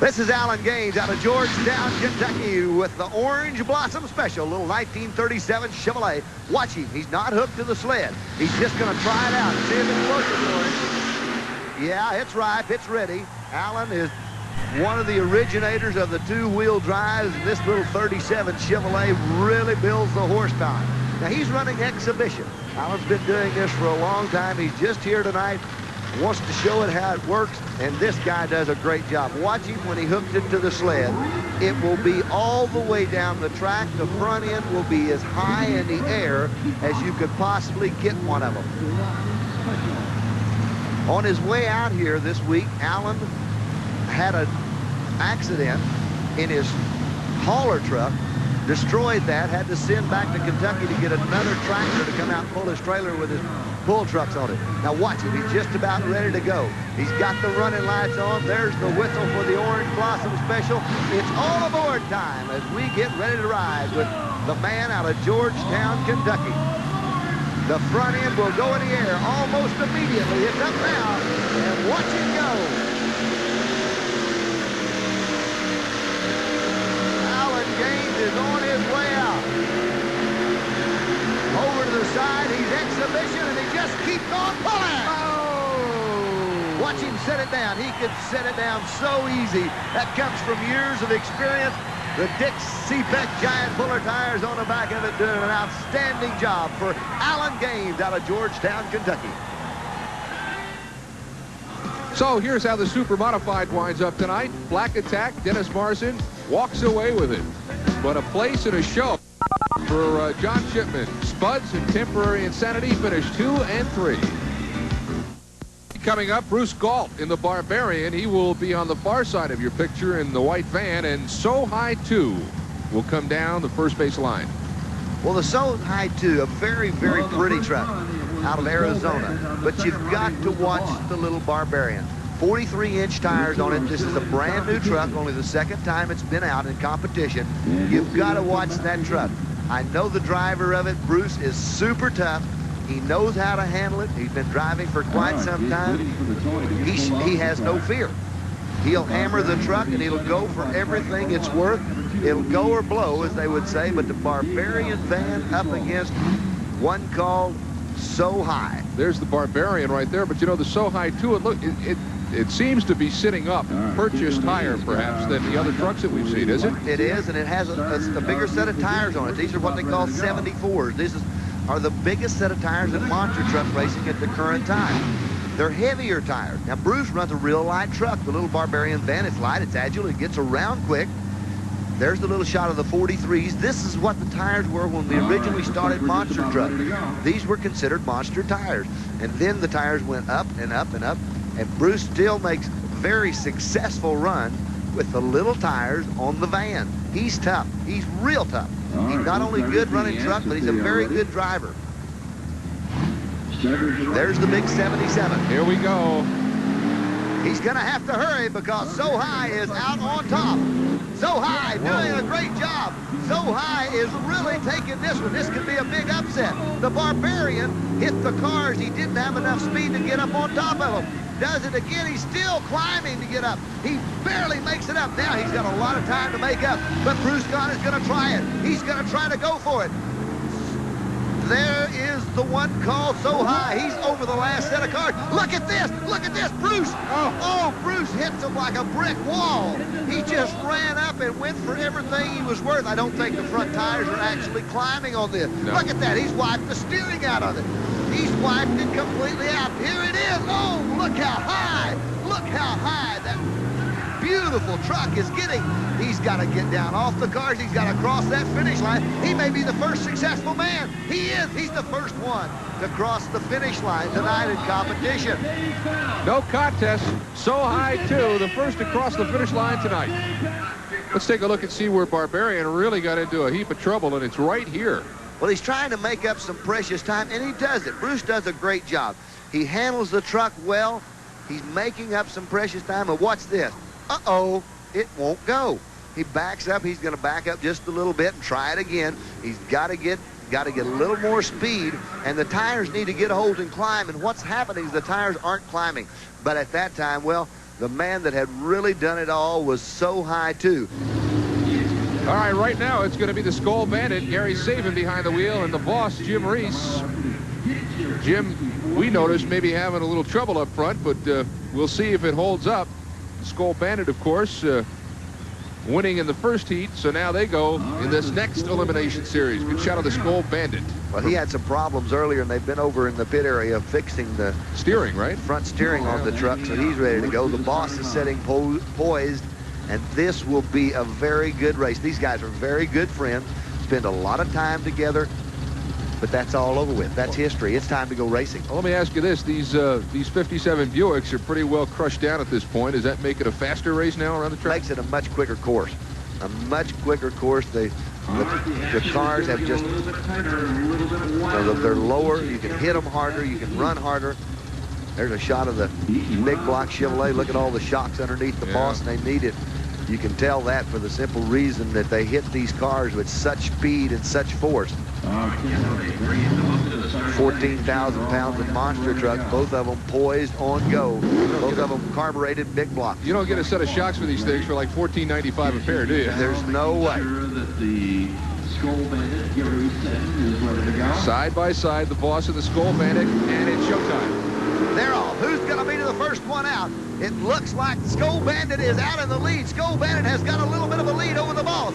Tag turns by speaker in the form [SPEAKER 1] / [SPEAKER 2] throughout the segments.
[SPEAKER 1] This is Alan Gaines out of Georgetown, Kentucky with the Orange Blossom Special, little 1937 Chevrolet. Watch him. He's not hooked to the sled. He's just going to try it out and see if it's working for him. Yeah, it's ripe. It's ready. Alan is one of the originators of the two-wheel drives, and this little 37 Chevrolet really builds the horsepower. Now, he's running exhibition. Alan's been doing this for a long time. He's just here tonight. Wants to show it how it works, and this guy does a great job. Watch him when he hooks it to the sled. It will be all the way down the track. The front end will be as high in the air as you could possibly get one of them. On his way out here this week, Alan had an accident in his hauler truck, destroyed that, had to send back to Kentucky to get another tractor to come out and pull his trailer with his pull trucks on it. Now watch him. He's just about ready to go. He's got the running lights on. There's the whistle for the Orange Blossom Special. It's all aboard time as we get ready to ride with the man out of Georgetown, Kentucky. The front end will go in the air almost immediately. It's up now, and watch it go. Alan Gaines is on his way out. Over to the side, he's exhibition, and he just keeps on pulling. Oh! Watch him set it down. He could set it down so easy. That comes from years of experience. The Dick C-Peck giant puller tires on the back of it doing an outstanding job for Alan Gaines out of Georgetown, Kentucky.
[SPEAKER 2] So here's how the Super Modified winds up tonight. Black Attack, Dennis Marson walks away with it. But a place and a show for John Shipman. Spuds and Temporary Insanity finished 2 and 3. Coming up, Bruce Gault in the Barbarian. He will be on the far side of your picture in the white van, and So High 2 will come down the first base line.
[SPEAKER 1] Well, the So High 2, a very, very pretty truck out of Arizona. But you've got to watch the little Barbarian. 43-inch tires on it. This is a brand new truck, only the second time it's been out in competition. You've got to watch that truck. I know the driver of it, Bruce, is super tough. He knows how to handle it. He's been driving for quite some time. He has no fear. He'll hammer the truck, and he'll go for everything it's worth. It'll go or blow, as they would say, but the Barbarian van up against one called So High.
[SPEAKER 2] There's the Barbarian right there, but you know, the So High 2, it seems to be sitting up, purchased higher perhaps than the other trucks that we've seen, is it?
[SPEAKER 1] It is, and it has a bigger set of tires on it. These are what they call 74s. These are the biggest set of tires in monster truck racing at the current time. They're heavier tires. Now, Bruce runs a real light truck. The little Barbarian van, it's light, it's agile, it gets around quick. There's the little shot of the 43s. This is what the tires were when we originally started monster truck. These were considered monster tires. And then the tires went up and up and up. And Bruce still makes a very successful run with the little tires on the van. He's tough. He's real tough. He's not only good running truck, but he's a very good driver. There's the big 77.
[SPEAKER 2] Here we go.
[SPEAKER 1] He's going to have to hurry because So High is out on top. So High doing a great job. So High is really taking this one. This could be a big upset. The Barbarian hit the cars. He didn't have enough speed to get up on top of them. Does it again. He's still climbing to get up. He barely makes it up. Now he's got a lot of time to make up. But Bruce Gault is going to try it. He's going to try to go for it. There is the one called So High. He's over the last set of cars. Look at this. Look at this. Bruce. Oh, Bruce hits him like a brick wall. He just ran up and went for everything he was worth. I don't think the front tires are actually climbing on this. No. Look at that. He's wiped the steering out of it. He's wiped it completely out. Here it is. Oh, look how high. Look how high that beautiful truck is getting. He's got to get down off the cars. He's got to cross that finish line. He may be the first successful man. He is. He's the first one to cross the finish line tonight in competition.
[SPEAKER 2] No contest. So High 2, the first to cross the finish line tonight. Let's take a look and see where Barbarian really got into a heap of trouble, and it's right here.
[SPEAKER 1] Well, he's trying to make up some precious time, and he does it. Bruce does a great job. He handles the truck well. He's making up some precious time, and watch this. Uh-oh, it won't go. He backs up. He's going to back up just a little bit and try it again. He's got to get a little more speed, and the tires need to get a hold and climb, and what's happening is the tires aren't climbing. But at that time, well, The man that had really done it all was so high, too.
[SPEAKER 2] All right, right now it's going to be the Skull Bandit, Gary Saban behind the wheel, and the boss, Jim Reese. Jim, we noticed maybe having a little trouble up front, but we'll see if it holds up. The Skull Bandit, of course, winning in the first heat, so now they go in this next elimination series. Good shot of the Skull Bandit.
[SPEAKER 1] Well, he had some problems earlier, and they've been over in the pit area fixing the
[SPEAKER 2] steering, right?
[SPEAKER 1] Front steering on the truck, so he's ready to go. The boss is sitting poised, and this will be a very good race. These guys are very good friends, spend a lot of time together, but that's all over with. That's history. It's time to go racing.
[SPEAKER 2] Well, let me ask you this. These 57 Buicks are pretty well crushed down at this point. Does that make it a faster race now around the track?
[SPEAKER 1] Makes it a much quicker course. A much quicker course. The cars have just, they're lower. You can hit them harder. You can run harder. There's a shot of the big block Chevrolet. Look at all the shocks underneath the boss, and they need it. You can tell that for the simple reason that they hit these cars with such speed and such force. 14,000 pounds of monster trucks, both of them poised on go. Both of them carbureted big blocks.
[SPEAKER 2] You don't get a set of shocks for these things for like $14.95 a pair, do you?
[SPEAKER 1] There's no way.
[SPEAKER 2] Side by side, the boss of the Skull Bandit, and it's showtime.
[SPEAKER 1] They're off. Who's going to be the first one out? It looks like Skull Bandit is out in the lead. Skull Bandit has got a little bit of a lead over the boss.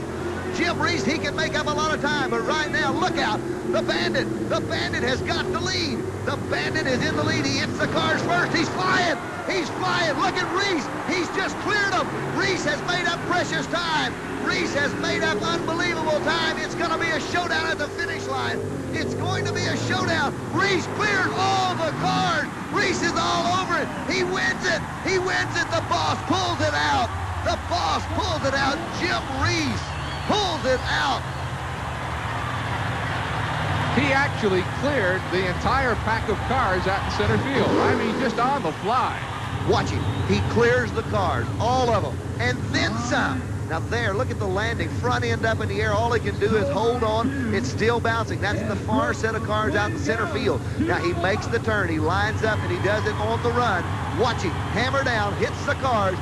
[SPEAKER 1] Jim Reese, he can make up a lot of time, but right now, look out. The Bandit has got the lead. The Bandit is in the lead. He hits the cars first. He's flying. He's flying. Look at Reese. He's just cleared them. Reese has made up precious time. Reese has made up unbelievable time. It's going to be a showdown at the finish line. It's going to be a showdown. Reese cleared all the cars. Reese is all over it. He wins it. He wins it. The boss pulls it out. The boss pulls it out. Jim Reese pulls it out.
[SPEAKER 2] He actually cleared the entire pack of cars out in center field. I mean, just on the fly.
[SPEAKER 1] Watch him. He clears the cars, all of them, and then some. Now there, look at the landing. Front end up in the air. All he can do is hold on. It's still bouncing. That's the far set of cars out in center field. Now he makes the turn. He lines up, and he does it on the run. Watch him. Hammer down. Hits the cars.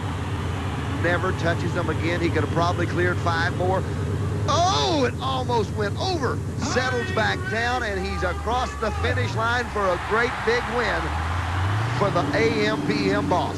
[SPEAKER 1] Never touches them again. He could have probably cleared 5 more. Oh, it almost went over. Settles back down, and he's across the finish line for a great big win for the AM/PM boss.